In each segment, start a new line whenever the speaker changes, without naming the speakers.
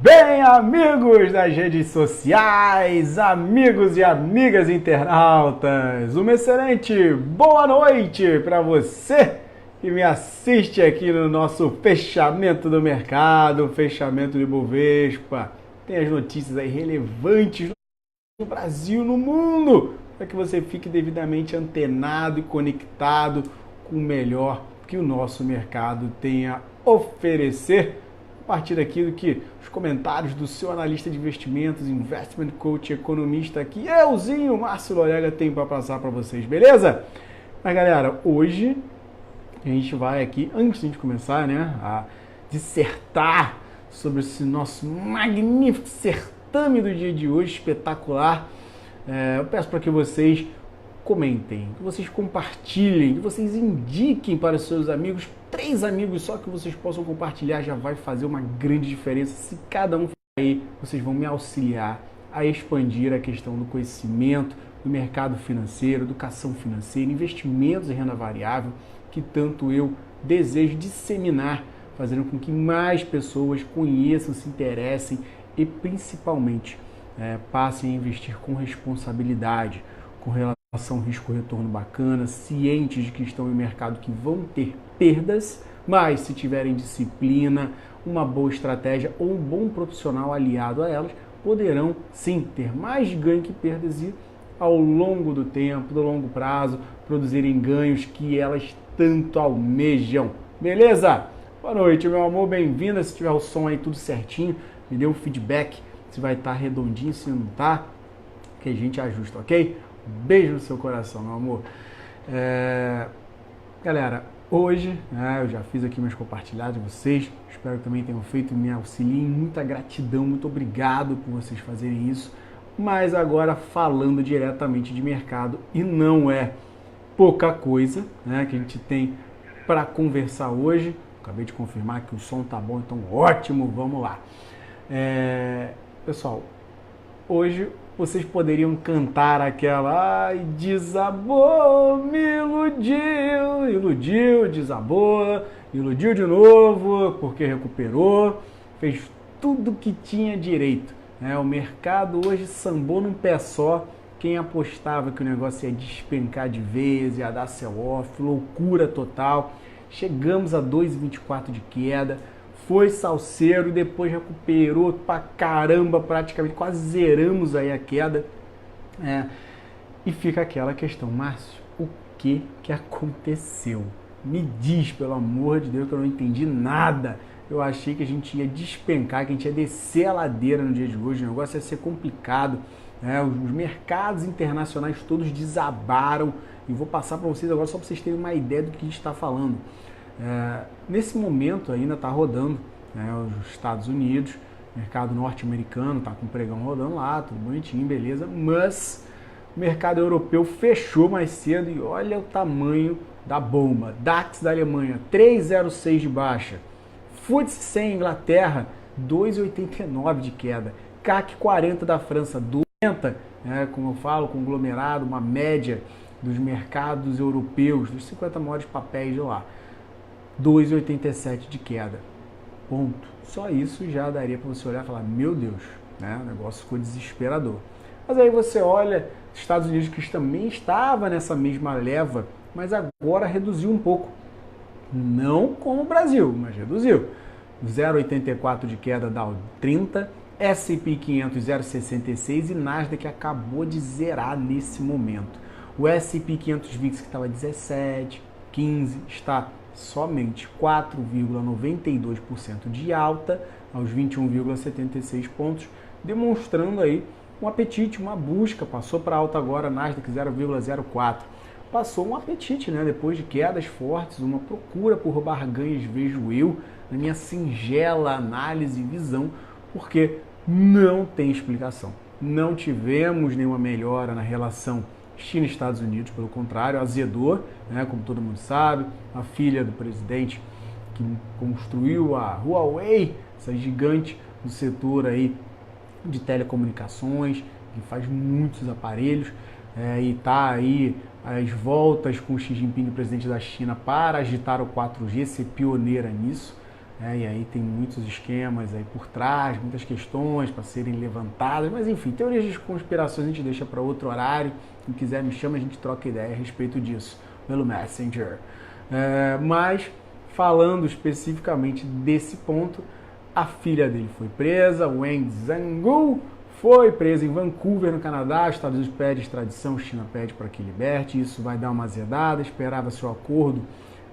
Bem, amigos das redes sociais, amigos e amigas internautas, uma excelente boa noite para você que me assiste aqui no nosso fechamento do mercado, fechamento de Bovespa. Tem as notícias aí relevantes no Brasil, no mundo, para que você fique devidamente antenado e conectado com o melhor que o nosso mercado tem a oferecer. A partir daquilo que os comentários do seu analista de investimentos, investment coach, economista aqui, euzinho, Márcio Lorega, tem para passar para vocês, beleza? Mas galera, hoje a gente vai aqui, antes de a gente começar, né, a dissertar sobre esse nosso magnífico certame do dia de hoje, espetacular. Eu peço para que vocês comentem, que vocês compartilhem, que vocês indiquem para os seus amigos, 3 amigos só que vocês possam compartilhar, já vai fazer uma grande diferença. Se cada um for aí, vocês vão me auxiliar a expandir a questão do conhecimento, do mercado financeiro, educação financeira, investimentos em renda variável, que tanto eu desejo disseminar, fazendo com que mais pessoas conheçam, se interessem e principalmente passem a investir com responsabilidade, com relação risco-retorno bacana, cientes de que estão em um mercado que vão ter perdas, mas se tiverem disciplina, uma boa estratégia ou um bom profissional aliado a elas, poderão sim ter mais ganho que perdas e ao longo do tempo, do longo prazo, produzirem ganhos que elas tanto almejam. Beleza? Boa noite, meu amor, bem-vinda. Se tiver o som aí tudo certinho, me dê um feedback se vai estar redondinho, se não tá, que a gente ajusta, ok? Beijo no seu coração, meu amor. Galera, hoje eu já fiz aqui meus compartilhados de vocês. Espero que também tenham feito e me auxiliem. Muita gratidão, muito obrigado por vocês fazerem isso. Mas agora falando diretamente de mercado, e não é pouca coisa, né, que a gente tem para conversar hoje. Acabei de confirmar que o som tá bom, então ótimo, vamos lá. Pessoal, hoje vocês poderiam cantar aquela "ai, desabou, me iludiu, iludiu, desabou, iludiu de novo, porque recuperou, fez tudo que tinha direito". O mercado hoje sambou num pé só. Quem apostava que o negócio ia despencar de vez, ia dar sell-off, loucura total. Chegamos a 2,24 de queda. Foi salseiro, depois recuperou pra caramba, praticamente quase zeramos aí a queda. E fica aquela questão, Márcio, o que aconteceu? Me diz, pelo amor de Deus, que eu não entendi nada. Eu achei que a gente ia despencar, que a gente ia descer a ladeira no dia de hoje, o negócio ia ser complicado. Os mercados internacionais todos desabaram. E vou passar para vocês agora só para vocês terem uma ideia do que a gente está falando. Nesse momento ainda está rodando os Estados Unidos, mercado norte-americano está com o pregão rodando lá, tudo bonitinho, beleza, mas o mercado europeu fechou mais cedo e olha o tamanho da bomba. DAX da Alemanha 3,06 de baixa, FTSE 100 Inglaterra 2,89 de queda, CAC 40 da França 2,90, como eu falo, conglomerado, uma média dos mercados europeus, dos 50 maiores papéis de lá, 2,87 de queda. Ponto. Só isso já daria para você olhar e falar, meu Deus, o negócio ficou desesperador. Mas aí você olha, Estados Unidos, que também estava nessa mesma leva, mas agora reduziu um pouco. Não como o Brasil, mas reduziu. 0,84 de queda Dow 30, S&P 500 0,66 e Nasdaq acabou de zerar nesse momento. O S&P 500 VIX, que estava 17, 15, está somente 4,92% de alta aos 21,76 pontos, demonstrando aí um apetite, uma busca. Passou para alta agora, Nasdaq 0,04. Passou um apetite, depois de quedas fortes, uma procura por barganhas, vejo eu, na minha singela análise e visão, porque não tem explicação. Não tivemos nenhuma melhora na relação China e Estados Unidos, pelo contrário, azedou, como todo mundo sabe, a filha do presidente que construiu a Huawei, essa gigante do setor aí de telecomunicações, que faz muitos aparelhos, e está aí as voltas com Xi Jinping, presidente da China, para agitar o 4G, ser pioneira nisso. e aí tem muitos esquemas aí por trás, muitas questões para serem levantadas, mas enfim, teorias de conspirações a gente deixa para outro horário. Quem quiser me chama, a gente troca ideia a respeito disso pelo Messenger. Mas falando especificamente desse ponto, a filha dele foi presa, Wang Zhanggu foi presa em Vancouver, no Canadá. Estados Unidos pede extradição, China pede para que liberte. Isso vai dar uma azedada. Esperava-se o acordo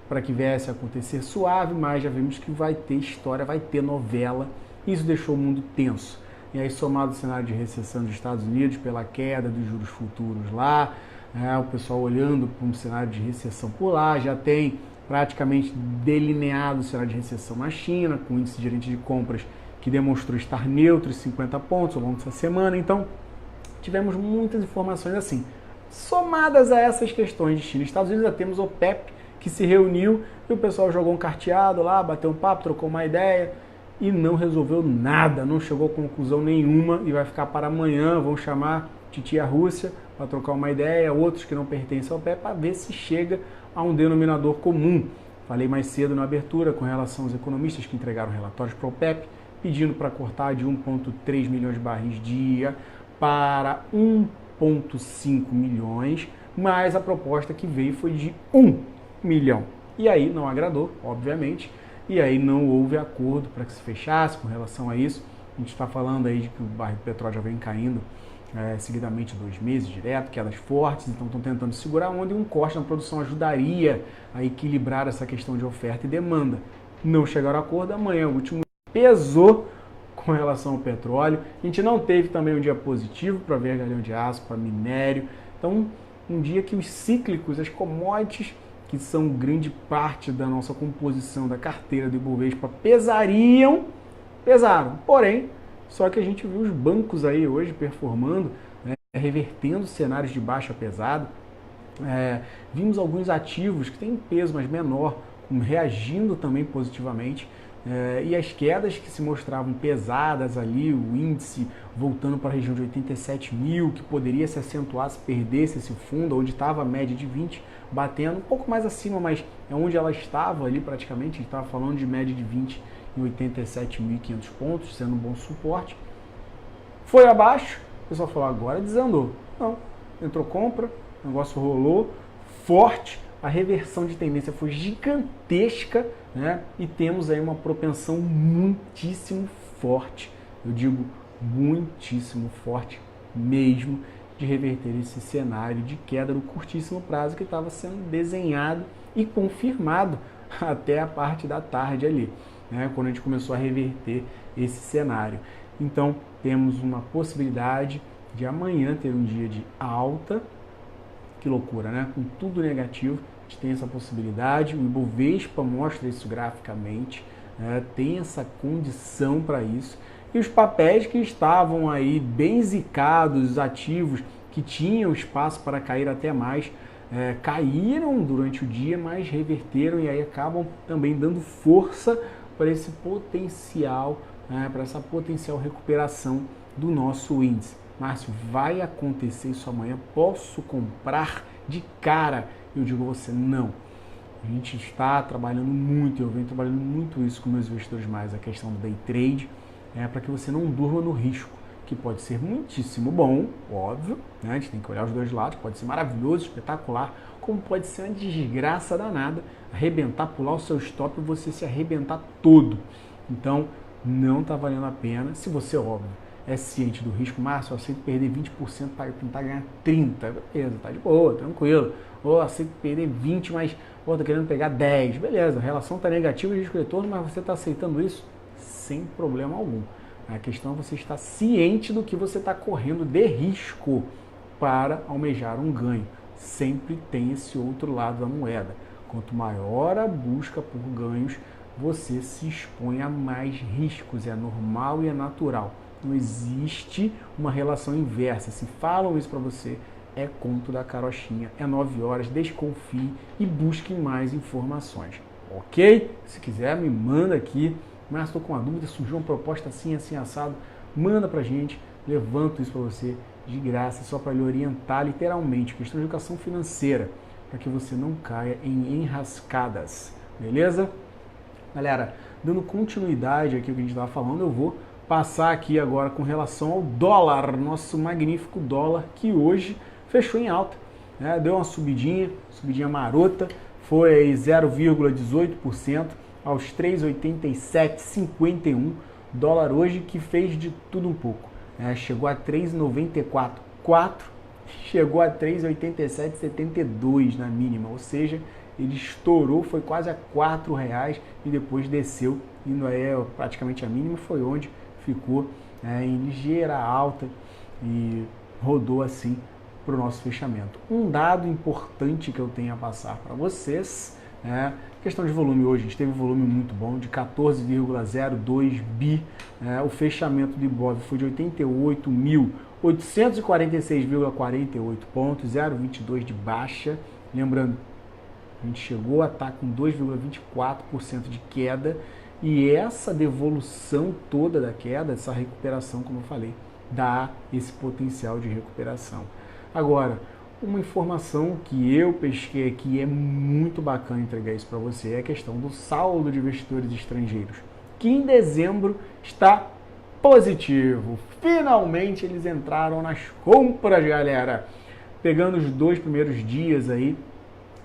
para que viesse a acontecer suave, mas já vimos que vai ter história, vai ter novela. Isso deixou o mundo tenso. E aí, somado ao cenário de recessão dos Estados Unidos, pela queda dos juros futuros lá, o pessoal olhando para um cenário de recessão por lá, já tem praticamente delineado o cenário de recessão na China, com o índice de gerente de compras que demonstrou estar neutro em 50 pontos ao longo dessa semana. Então, tivemos muitas informações assim. Somadas a essas questões de China e Estados Unidos, já temos o OPEP, que se reuniu e o pessoal jogou um carteado lá, bateu um papo, trocou uma ideia e não resolveu nada, não chegou a conclusão nenhuma e vai ficar para amanhã. Vão chamar titia Rússia para trocar uma ideia, outros que não pertencem ao OPEP, para ver se chega a um denominador comum. Falei mais cedo na abertura com relação aos economistas que entregaram relatórios para o OPEP, pedindo para cortar de 1,3 milhões de barris dia para 1,5 milhões, mas a proposta que veio foi de 1 milhão. E aí não agradou, obviamente, e aí não houve acordo para que se fechasse com relação a isso. A gente está falando aí de que o barril de petróleo já vem caindo seguidamente 2 meses direto, quedas fortes, então estão tentando segurar onde um corte na produção ajudaria a equilibrar essa questão de oferta e demanda. Não chegaram a acordo, amanhã o último pesou com relação ao petróleo. A gente não teve também um dia positivo para vergalhão de aço, para minério. Então, um dia que os cíclicos, as commodities, que são grande parte da nossa composição da carteira do Ibovespa, pesaram. Porém, só que a gente viu os bancos aí hoje performando, revertendo cenários de baixa pesado. Vimos alguns ativos que têm peso, mas menor, reagindo também positivamente. E as quedas que se mostravam pesadas ali, o índice voltando para a região de 87 mil, que poderia se acentuar se perdesse esse fundo, onde estava a média de 20, batendo um pouco mais acima, mas é onde ela estava ali praticamente. A gente estava falando de média de 20 em 87.500 pontos, sendo um bom suporte. Foi abaixo, o pessoal falou, agora desandou. Não, entrou compra, o negócio rolou forte, a reversão de tendência foi gigantesca, e temos aí uma propensão muitíssimo forte, eu digo muitíssimo forte mesmo, de reverter esse cenário de queda no curtíssimo prazo que estava sendo desenhado e confirmado até a parte da tarde ali, quando a gente começou a reverter esse cenário. Então, temos uma possibilidade de amanhã ter um dia de alta. Que loucura, com tudo negativo, a gente tem essa possibilidade. O Ibovespa mostra isso graficamente, tem essa condição para isso. E os papéis que estavam aí bem zicados, os ativos que tinham espaço para cair até mais, caíram durante o dia, mas reverteram e aí acabam também dando força para esse potencial, para essa potencial recuperação do nosso índice. Márcio, vai acontecer isso amanhã? Posso comprar de cara? Eu digo a você, não. A gente está trabalhando muito, eu venho trabalhando muito isso com meus investidores mais, a questão do day trade, para que você não durma no risco, que pode ser muitíssimo bom, óbvio, a gente tem que olhar os dois lados, pode ser maravilhoso, espetacular, como pode ser uma desgraça danada, arrebentar, pular o seu stop e você se arrebentar todo. Então, não está valendo a pena, se você, óbvio, é ciente do risco. Márcio, eu aceito perder 20% para tentar ganhar 30%, beleza, tá de boa, tranquilo. Ou aceito perder 20%, mas tô querendo pegar 10%, beleza, a relação está negativa de risco de retorno, mas você está aceitando isso sem problema algum. A questão é você estar ciente do que você está correndo de risco para almejar um ganho. Sempre tem esse outro lado da moeda. Quanto maior a busca por ganhos, você se expõe a mais riscos, é normal e é natural. Não existe uma relação inversa. Se falam isso para você, é conto da carochinha. É 9 horas, desconfie e busque mais informações. Ok? Se quiser, me manda aqui. Mas estou com uma dúvida, surgiu uma proposta assim, assim, assado. Manda pra gente, levanto isso para você de graça, só para lhe orientar literalmente. Questão de educação financeira, para que você não caia em enrascadas. Beleza? Galera, dando continuidade aqui ao que a gente estava falando, eu vou passar aqui agora com relação ao dólar, nosso magnífico dólar, que hoje fechou em alta, né? Deu uma subidinha marota, foi aí 0,18% aos 3,8751, dólar hoje que fez de tudo um pouco, né? Chegou a 3,94,4, chegou a 3,8772 na mínima, ou seja, ele estourou, foi quase a R$4 e depois desceu, indo aí praticamente a mínima, foi onde ficou em ligeira alta e rodou assim para o nosso fechamento. Um dado importante que eu tenho a passar para vocês, questão de volume hoje, a gente teve um volume muito bom, de 14,02 bi, o fechamento do Ibov foi de 88.846,48 pontos, 0,22 de baixa, lembrando, a gente chegou a estar com 2,24% de queda e essa devolução toda da queda, essa recuperação, como eu falei, dá esse potencial de recuperação. Agora, uma informação que eu pesquei aqui, é muito bacana entregar isso para você, é a questão do saldo de investidores estrangeiros, que em dezembro está positivo. Finalmente eles entraram nas compras, galera. Pegando os 2 primeiros dias aí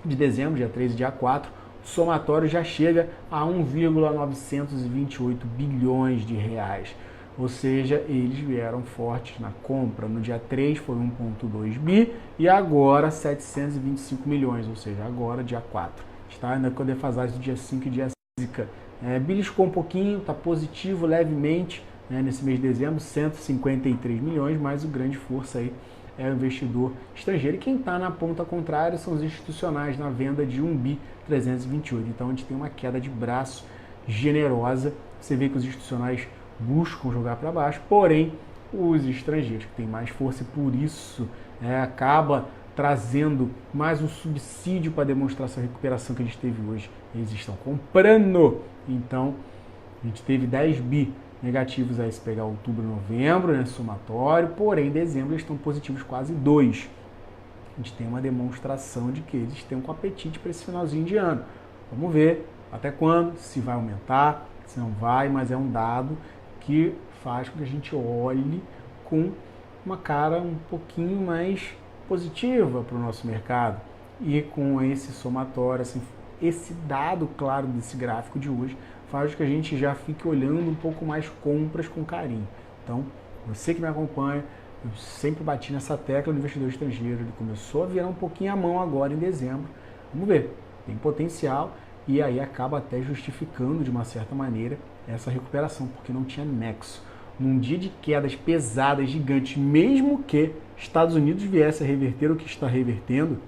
de dezembro, dia 3 e dia 4, o somatório já chega a 1,928 bilhões de reais. Ou seja, eles vieram fortes na compra. No dia 3 foi 1,2 bi e agora 725 milhões, ou seja, agora dia 4. Está ainda com a defasagem do dia 5 e dia 6. Beliscou um pouquinho, está positivo levemente, nesse mês de dezembro, 153 milhões, mas o grande força aí é o investidor estrangeiro. E quem está na ponta contrária são os institucionais na venda de 1 bi 328. Então a gente tem uma queda de braço generosa. Você vê que os institucionais buscam jogar para baixo, porém os estrangeiros que têm mais força e por isso acaba trazendo mais um subsídio para demonstrar essa recuperação que a gente teve hoje. Eles estão comprando. Então a gente teve 10 bi negativos aí se pegar outubro e novembro, somatório, porém em dezembro eles estão positivos quase 2. A gente tem uma demonstração de que eles têm um apetite para esse finalzinho de ano. Vamos ver até quando, se vai aumentar, se não vai, mas é um dado que faz com que a gente olhe com uma cara um pouquinho mais positiva para o nosso mercado. E com esse somatório, esse dado claro desse gráfico de hoje, faz com que a gente já fique olhando um pouco mais compras com carinho. Então, você que me acompanha, eu sempre bati nessa tecla do investidor estrangeiro, ele começou a virar um pouquinho a mão agora em dezembro. Vamos ver, tem potencial e aí acaba até justificando de uma certa maneira essa recuperação, porque não tinha nexo. Num dia de quedas pesadas, gigantes, mesmo que Estados Unidos viesse a reverter o que está revertendo,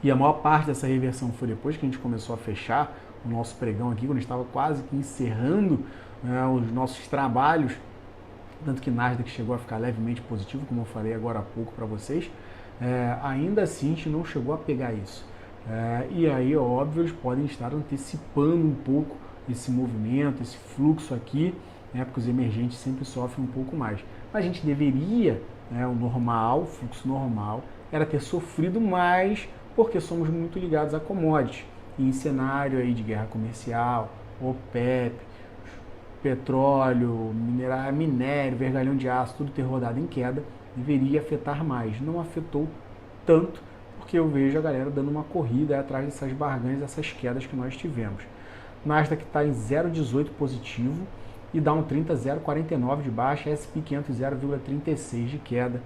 e a maior parte dessa reversão foi depois que a gente começou a fechar o nosso pregão aqui, quando estava quase que encerrando os nossos trabalhos, tanto que Nasdaq chegou a ficar levemente positivo, como eu falei agora há pouco para vocês, ainda assim a gente não chegou a pegar isso. E aí, óbvio, eles podem estar antecipando um pouco esse movimento, esse fluxo aqui, porque os emergentes sempre sofrem um pouco mais. Mas a gente deveria, o normal, o fluxo normal, era ter sofrido mais, porque somos muito ligados a commodities. E em cenário aí de guerra comercial, OPEP, petróleo, minério, vergalhão de aço, tudo ter rodado em queda, deveria afetar mais. Não afetou tanto, porque eu vejo a galera dando uma corrida atrás dessas barganhas, dessas quedas que nós tivemos. Nasdaq está em 0,18 positivo e Dow 30 0,49 de baixa, S&P 500 0,36 de queda,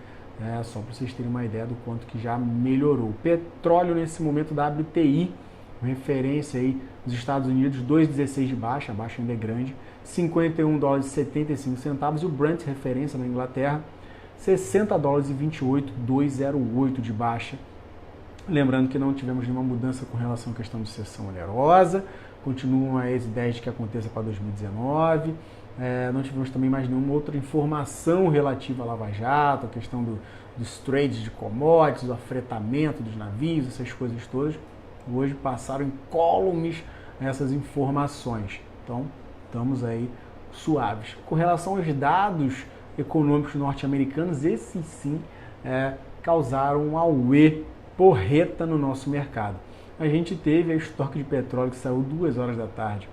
só para vocês terem uma ideia do quanto que já melhorou. Petróleo nesse momento WTI, referência aí nos Estados Unidos, 2,16 de baixa, a baixa ainda é grande, 51 dólares e 75 centavos, e o Brent, referência na Inglaterra, 60 dólares e 28, 2,08 de baixa. Lembrando que não tivemos nenhuma mudança com relação à questão de cessão onerosa, continuam as ideias de que aconteça para 2019, não tivemos também mais nenhuma outra informação relativa à Lava Jato, a questão dos trades de commodities, o afretamento dos navios, essas coisas todas. Hoje passaram incólumes essas informações, então estamos aí suaves. Com relação aos dados econômicos norte-americanos, esses sim causaram um auê porreta no nosso mercado. A gente teve a estoque de petróleo que saiu 2 horas da tarde,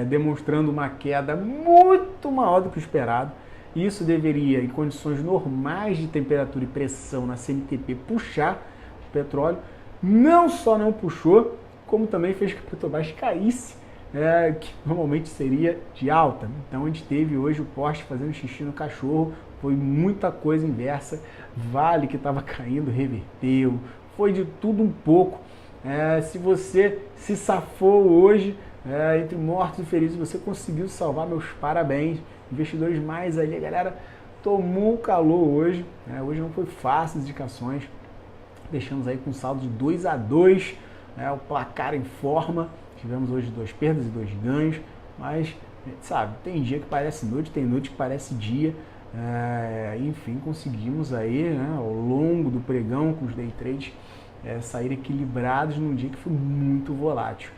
demonstrando uma queda muito maior do que o esperado. Isso deveria, em condições normais de temperatura e pressão na CMTP, puxar o petróleo. Não só não puxou, como também fez que a Petrobras caísse, que normalmente seria de alta. Então a gente teve hoje o poste fazendo xixi no cachorro, foi muita coisa inversa. Vale que estava caindo, reverteu, foi de tudo um pouco. Se você se safou hoje, entre mortos e feridos, você conseguiu salvar, meus parabéns. Investidores mais ali, a galera tomou calor hoje. Hoje não foi fácil as indicações. Deixamos aí com saldo de 2-2, o placar em forma. Tivemos hoje 2 perdas e 2 ganhos, mas sabe, tem dia que parece noite, tem noite que parece dia. Enfim, conseguimos aí, ao longo do pregão com os day trades, sair equilibrados num dia que foi muito volátil.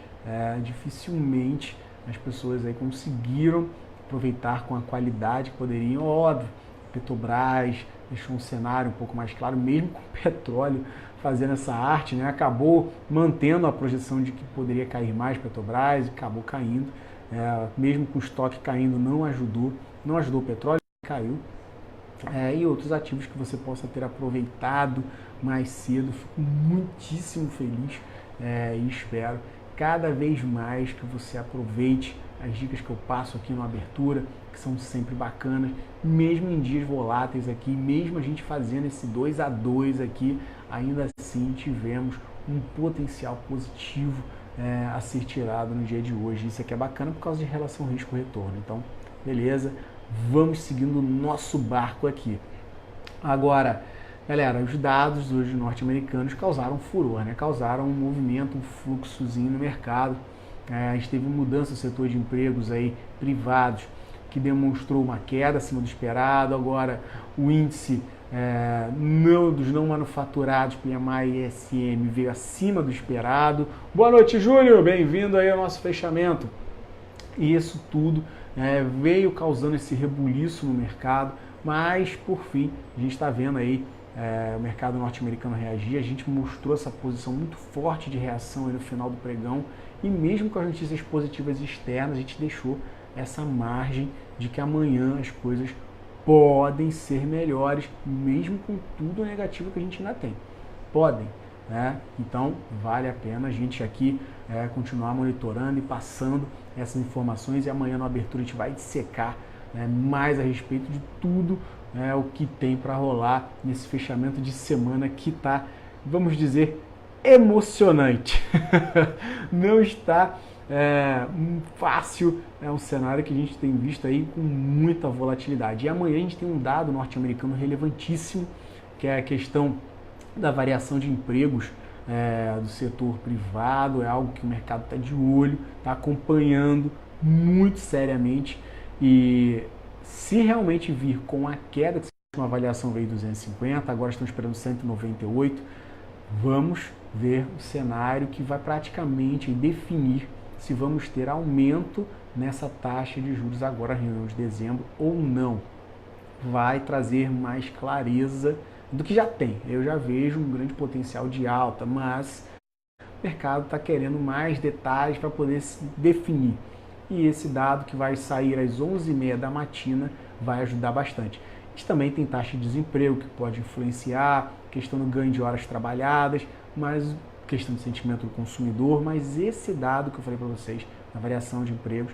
Dificilmente as pessoas aí conseguiram aproveitar com a qualidade que poderiam. Óbvio, Petrobras deixou um cenário um pouco mais claro, mesmo com o petróleo fazendo essa arte, acabou mantendo a projeção de que poderia cair mais Petrobras, e acabou caindo, mesmo com o estoque caindo não ajudou o petróleo, caiu. E outros ativos que você possa ter aproveitado mais cedo. Fico muitíssimo feliz e espero cada vez mais que você aproveite as dicas que eu passo aqui na abertura, que são sempre bacanas, mesmo em dias voláteis aqui, mesmo a gente fazendo esse 2-2 aqui, ainda assim tivemos um potencial positivo a ser tirado no dia de hoje. Isso aqui é bacana por causa de relação risco-retorno. Então, beleza, vamos seguindo o nosso barco aqui. Agora, galera, os dados hoje norte-americanos causaram furor, causaram um movimento, um fluxozinho no mercado. A gente teve mudança no setor de empregos aí, privados, que demonstrou uma queda acima do esperado. Agora, o índice dos não manufaturados, PMI ISM, veio acima do esperado. Boa noite, Júlio! Bem-vindo aí ao nosso fechamento. E isso tudo veio causando esse rebuliço no mercado, mas, por fim, a gente está vendo aí o mercado norte-americano reagir. A gente mostrou essa posição muito forte de reação aí no final do pregão, e mesmo com as notícias positivas externas, a gente deixou essa margem de que amanhã as coisas podem ser melhores, mesmo com tudo negativo que a gente ainda tem. Podem. Então, vale a pena a gente aqui continuar monitorando e passando essas informações, e amanhã na abertura a gente vai dissecar mais a respeito de tudo o que tem para rolar nesse fechamento de semana que está, vamos dizer, emocionante. Não está fácil, é um cenário que a gente tem visto aí com muita volatilidade. E amanhã a gente tem um dado norte-americano relevantíssimo, que é a questão da variação de empregos do setor privado. É algo que o mercado está de olho, está acompanhando muito seriamente, e se realmente vir com a queda, que uma avaliação veio 250, agora estão esperando 198, vamos ver o cenário que vai praticamente definir se vamos ter aumento nessa taxa de juros agora, reunião de dezembro, ou não. Vai trazer mais clareza do que já tem. Eu já vejo um grande potencial de alta, mas o mercado está querendo mais detalhes para poder se definir. E esse dado que vai sair às 11h30 da matina vai ajudar bastante. A gente também tem taxa de desemprego que pode influenciar, questão do ganho de horas trabalhadas, mas questão de sentimento do consumidor. Mas esse dado que eu falei para vocês, a variação de empregos,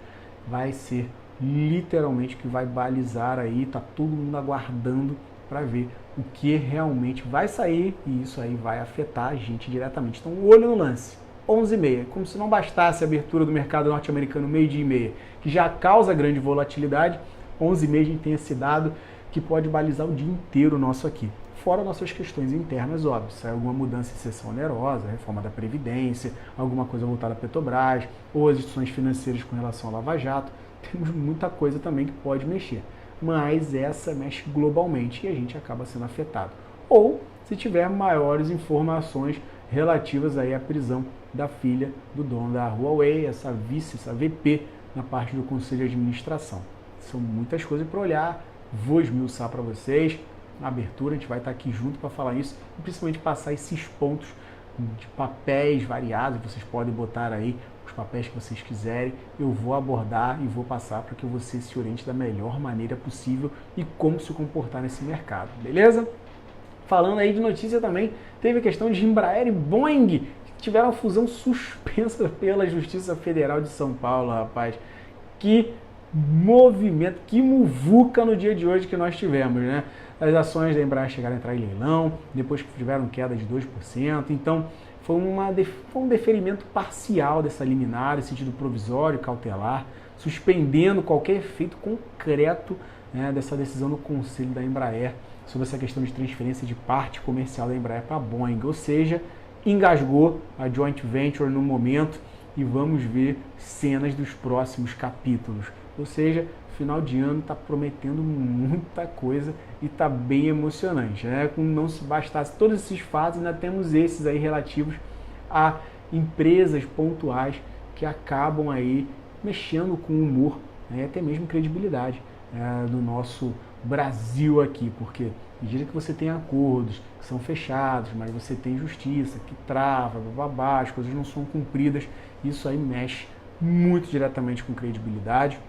vai ser literalmente o que vai balizar aí, tá todo mundo aguardando para ver o que realmente vai sair, e isso aí vai afetar a gente diretamente. Então, olho no lance. 11h30, como se não bastasse a abertura do mercado norte-americano meio-dia e meia, que já causa grande volatilidade, 11h30 a gente tem esse dado que pode balizar o dia inteiro nosso aqui. Fora nossas questões internas, óbvio, se alguma mudança em seção onerosa, reforma da Previdência, alguma coisa voltada à Petrobras, ou as instituições financeiras com relação ao Lava Jato, temos muita coisa também que pode mexer. Mas essa mexe globalmente e a gente acaba sendo afetado. Ou se tiver maiores informações relativas aí à prisão da filha do dono da Huawei, essa vice, essa VP, na parte do Conselho de Administração. São muitas coisas para olhar, vou esmiuçar para vocês. Na abertura a gente vai estar aqui junto para falar isso, e principalmente passar esses pontos de papéis variados. Vocês podem botar aí os papéis que vocês quiserem, eu vou abordar e vou passar para que você se oriente da melhor maneira possível e como se comportar nesse mercado, beleza? Falando aí de notícia também, teve a questão de Embraer e Boeing, que tiveram a fusão suspensa pela Justiça Federal de São Paulo, rapaz. Que movimento, que muvuca no dia de hoje que nós tivemos, né? As ações da Embraer chegaram a entrar em leilão, depois que tiveram queda de 2%, então foi um deferimento parcial dessa liminar, em sentido provisório, cautelar, suspendendo qualquer efeito concreto, né, dessa decisão do Conselho da Embraer sobre essa questão de transferência de parte comercial da Embraer para a Boeing, ou seja, engasgou a joint venture no momento e vamos ver cenas dos próximos capítulos. Ou seja, final de ano está prometendo muita coisa e está bem emocionante, né? Como não se bastasse todos esses fatos, ainda temos esses aí relativos a empresas pontuais que acabam aí mexendo com o humor, né? E até mesmo credibilidade, do nosso Brasil aqui, porque à medida que você tem acordos que são fechados, mas você tem justiça que trava, babá, as coisas não são cumpridas, isso aí mexe muito diretamente com credibilidade.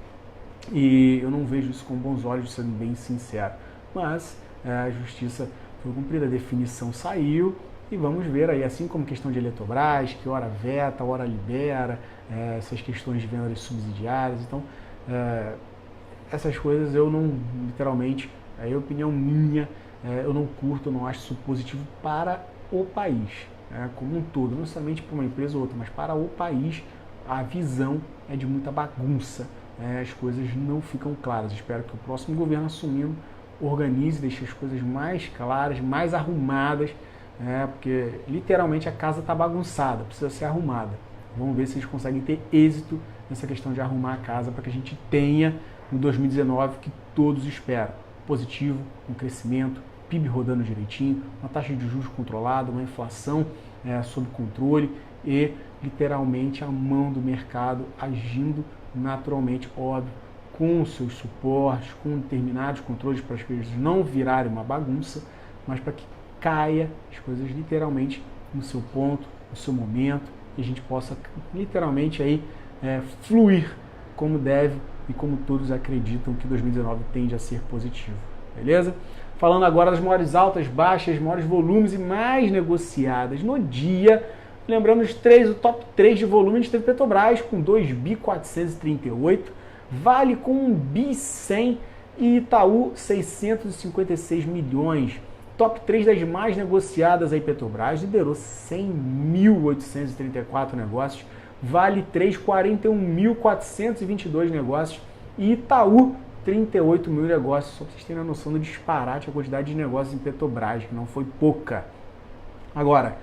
E eu não vejo isso com bons olhos, sendo bem sincero. Mas a justiça foi cumprida, a definição saiu e vamos ver aí, assim como questão de Eletrobras, que hora veta, hora libera, essas questões de vendas subsidiárias. Então, essas coisas eu não, literalmente, é opinião minha, eu não curto, eu não acho isso positivo para o país, como um todo, não somente para uma empresa ou outra, mas para o país. A visão é de muita bagunça. As coisas não ficam claras. Espero que o próximo governo assumindo organize, deixe as coisas mais claras, mais arrumadas, porque literalmente a casa está bagunçada, precisa ser arrumada. Vamos ver se eles conseguem ter êxito nessa questão de arrumar a casa para que a gente tenha no 2019 que todos esperam. Positivo, um crescimento, PIB rodando direitinho, uma taxa de juros controlada, uma inflação sob controle e literalmente a mão do mercado agindo naturalmente, óbvio, com os seus suportes, com determinados controles para as coisas não virarem uma bagunça, mas para que caia as coisas literalmente no seu ponto, no seu momento, e a gente possa literalmente aí fluir como deve e como todos acreditam que 2019 tende a ser positivo, beleza? Falando agora das maiores altas, baixas, maiores volumes e mais negociadas no dia. Lembrando o top 3 de volume, a gente teve Petrobras com 2.438, Vale com 1.100 e Itaú 656 milhões. Top 3 das mais negociadas aí, Petrobras liderou 100.834 negócios, Vale 3, 41.422 negócios e Itaú 38 mil negócios. Só para vocês terem a noção do disparate, a quantidade de negócios em Petrobras, que não foi pouca. Agora,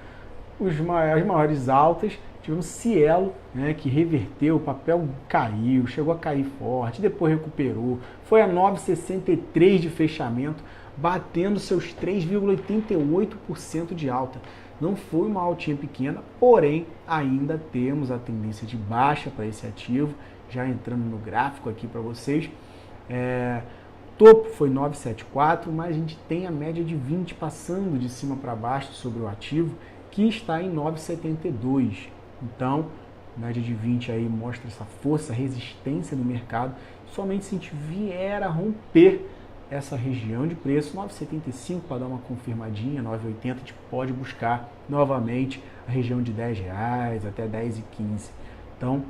as maiores altas, tivemos Cielo, que reverteu, o papel caiu, chegou a cair forte, depois recuperou, foi a 9,63 de fechamento, batendo seus 3,88% de alta. Não foi uma altinha pequena, porém ainda temos a tendência de baixa para esse ativo, já entrando no gráfico aqui para vocês. Topo foi 9,74, mas a gente tem a média de 20 passando de cima para baixo sobre o ativo, que está em 9,72. Então, média de 20 aí mostra essa força, resistência no mercado. Somente se a gente vier a romper essa região de preço, 9,75 para dar uma confirmadinha, 9,80 a gente pode buscar novamente a região de R$10 até 10,15. Então,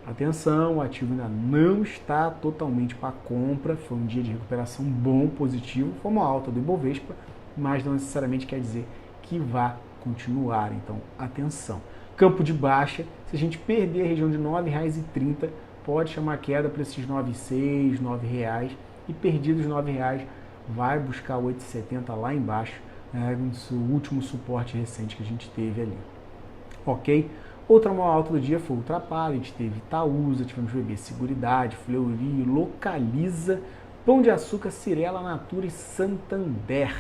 atenção, o ativo ainda não está totalmente para compra, foi um dia de recuperação bom, positivo, foi uma alta do Ibovespa, mas não necessariamente quer dizer que vá continuar, então atenção. Campo de baixa, se a gente perder a região de R$9,30, pode chamar queda para esses R$9,06, R$9, e perdidos R$9, vai buscar 8,70 lá embaixo, no último suporte recente que a gente teve ali. Ok? Outra maior alta do dia foi Ultrapar, a gente teve Itaúsa, tivemos BB Seguridade, Fleury, Localiza, Pão de Açúcar, Cirela, Natura e Santander.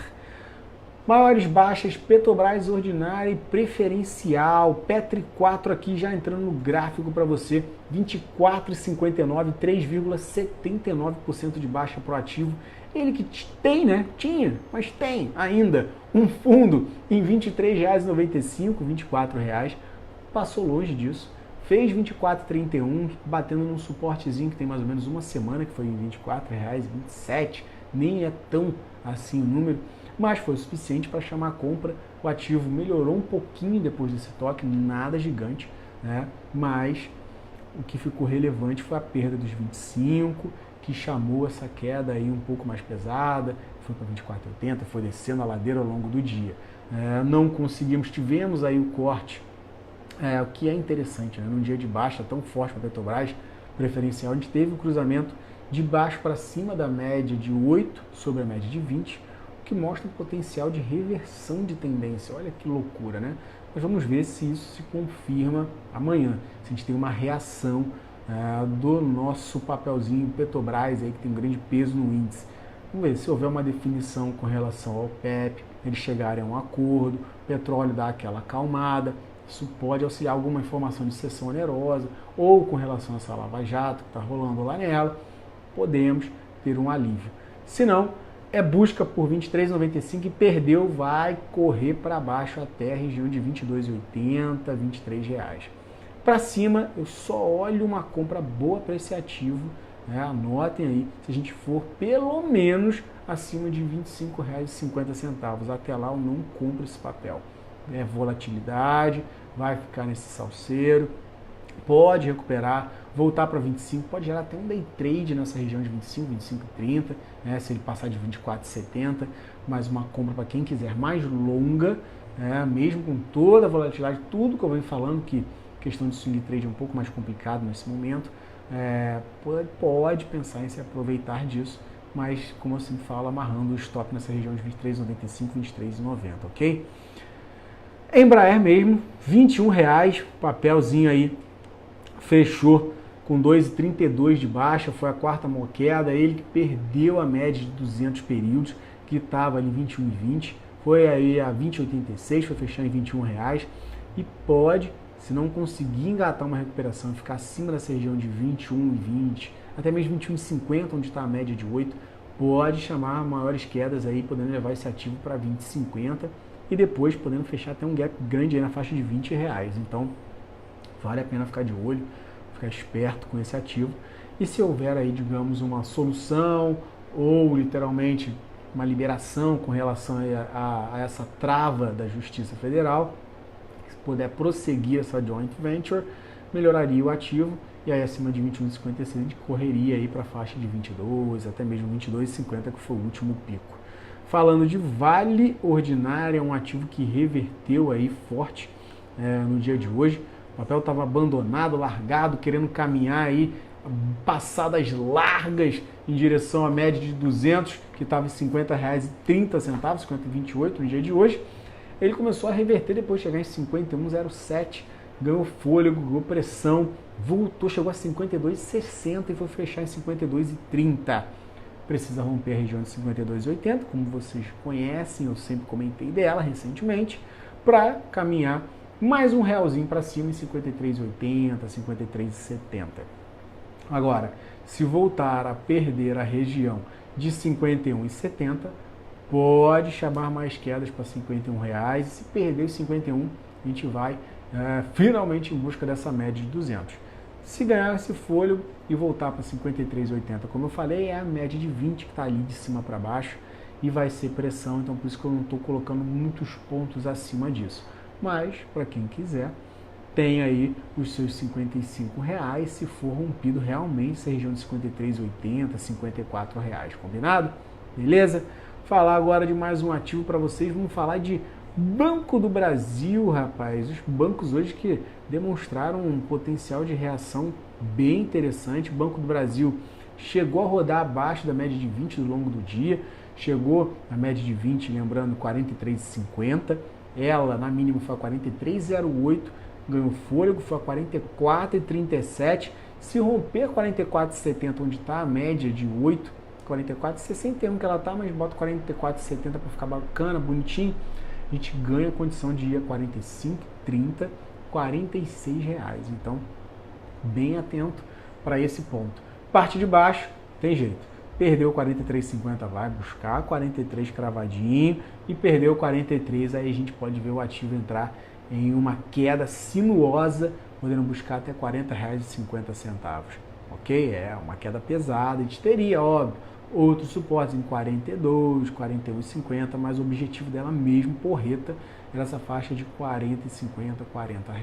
Maiores baixas, Petrobras Ordinária e Preferencial, Petri 4 aqui já entrando no gráfico para você, 24,59, 3,79% de baixa pro ativo. Ele que tem, tinha, mas tem ainda um fundo em R$ 23,95, R$24, passou longe disso, fez 24,31, batendo num suportezinho que tem mais ou menos uma semana, que foi em R$ 24,27, nem é tão assim o número, mas foi o suficiente para chamar a compra. O ativo melhorou um pouquinho depois desse toque, nada gigante, né? Mas o que ficou relevante foi a perda dos 25, que chamou essa queda aí um pouco mais pesada, foi para 24,80, foi descendo a ladeira ao longo do dia. Não conseguimos, tivemos aí o corte, o que é interessante, né? Num dia de baixa tão forte para a Petrobras, preferencial, a gente teve o cruzamento de baixo para cima da média de 8 sobre a média de 20, o que mostra um potencial de reversão de tendência. Olha que loucura, né? Mas vamos ver se isso se confirma amanhã, se a gente tem uma reação do nosso papelzinho Petrobras, aí, que tem um grande peso no índice. Vamos ver se houver uma definição com relação ao PEP, eles chegarem a um acordo, o petróleo dá aquela acalmada, isso pode auxiliar alguma informação de cessão onerosa, ou com relação a essa Lava Jato que está rolando lá nela, podemos ter um alívio. Se não, é busca por 23,95 e perdeu, vai correr para baixo até a região de 22,80, R$23. Para cima, eu só olho uma compra boa para esse ativo, né? Anotem aí, se a gente for pelo menos acima de R$ 25,50. Até lá eu não compro esse papel. Volatilidade, vai ficar nesse salseiro, pode recuperar, voltar para 25, pode gerar até um day trade nessa região de 25, 25,30, né, se ele passar de 24,70, mas uma compra para quem quiser mais longa, mesmo com toda a volatilidade, tudo que eu venho falando, que questão de swing trade é um pouco mais complicado nesse momento, pode pensar em se aproveitar disso, mas como eu sempre falo, amarrando o stop nessa região de 23,95, 23,90, ok? Embraer mesmo, R$21, papelzinho aí, fechou com 2,32 de baixa, foi a quarta maior queda, ele que perdeu a média de 200 períodos, que estava ali em 21,20, foi aí a 20,86, foi fechando em R$21, e pode, se não conseguir engatar uma recuperação e ficar acima dessa região de 21,20, até mesmo 21,50, onde está a média de 8, pode chamar maiores quedas aí, podendo levar esse ativo para 20,50, e depois podendo fechar até um gap grande aí na faixa de R$20. Então, vale a pena ficar de olho, ficar esperto com esse ativo. E se houver aí, digamos, uma solução ou literalmente uma liberação com relação a essa trava da Justiça Federal, se puder prosseguir essa joint venture, melhoraria o ativo, e aí acima de 21,56 a gente correria aí para a faixa de 22, até mesmo 22,50, que foi o último pico. Falando de Vale Ordinária, um ativo que reverteu aí forte no dia de hoje. O papel estava abandonado, largado, querendo caminhar aí, passadas largas em direção à média de 200, que estava em R$50,30, 50,28 no dia de hoje. Ele começou a reverter depois de chegar em 51,07, ganhou fôlego, ganhou pressão, voltou, chegou a 52,60 e foi fechar em 52,30. Precisa romper a região de 52,80, como vocês conhecem, eu sempre comentei dela recentemente, para caminhar mais um realzinho para cima em 53,80, 53,70. Agora, se voltar a perder a região de 51,70, pode chamar mais quedas para R$51. E se perder os 51, a gente vai finalmente em busca dessa média de 200. Se ganhar esse fôlego e voltar para 53,80, como eu falei, é a média de 20 que está ali de cima para baixo e vai ser pressão, então por isso que eu não estou colocando muitos pontos acima disso. Mas, para quem quiser, tem aí os seus R$55, se for rompido realmente essa região de 53,80, R$54, combinado? Beleza? Falar agora de mais um ativo para vocês, vamos falar de Banco do Brasil, rapaz. Os bancos hoje que demonstraram um potencial de reação bem interessante. O Banco do Brasil chegou a rodar abaixo da média de 20 ao longo do dia, chegou a média de 20, lembrando, 43,50. Ela, na mínima, foi a 43,08, ganhou fôlego, foi a 44,37. Se romper 44,70, onde está a média de 8, 44,61 que ela está, mas bota 44,70 para ficar bacana, bonitinho, a gente ganha a condição de ir a 45,30, R$46. Então, bem atento para esse ponto. Parte de baixo, tem jeito. Perdeu 43,50, vai buscar 43 cravadinho, e perdeu 43, aí a gente pode ver o ativo entrar em uma queda sinuosa podendo buscar até R$ 40,50, ok? É uma queda pesada, a gente teria, óbvio, outros suportes em 42, 41,50, mas o objetivo dela mesmo, porreta, era essa faixa de 40,50, R$ 40.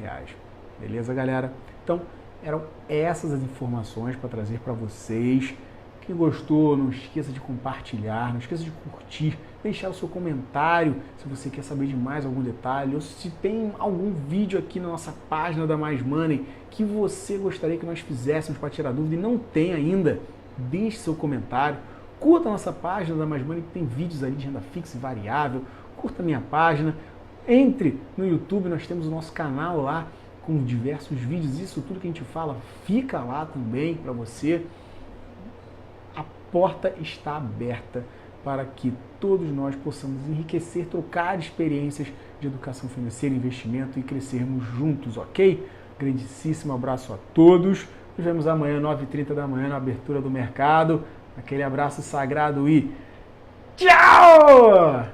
Beleza, galera? Então, eram essas as informações para trazer para vocês. Quem gostou, não esqueça de compartilhar, não esqueça de curtir, deixar o seu comentário se você quer saber de mais algum detalhe, ou se tem algum vídeo aqui na nossa página da Mais Money que você gostaria que nós fizéssemos para tirar dúvida e não tem ainda, deixe seu comentário. Curta a nossa página da Mais Money, que tem vídeos ali de renda fixa e variável. Curta a minha página. Entre no YouTube, nós temos o nosso canal lá com diversos vídeos. Isso tudo que a gente fala fica lá também para você. A porta está aberta para que todos nós possamos enriquecer, trocar experiências de educação financeira, investimento e crescermos juntos, ok? Grandíssimo abraço a todos. Nos vemos amanhã, 9h30 da manhã, na abertura do mercado. Aquele abraço sagrado e tchau!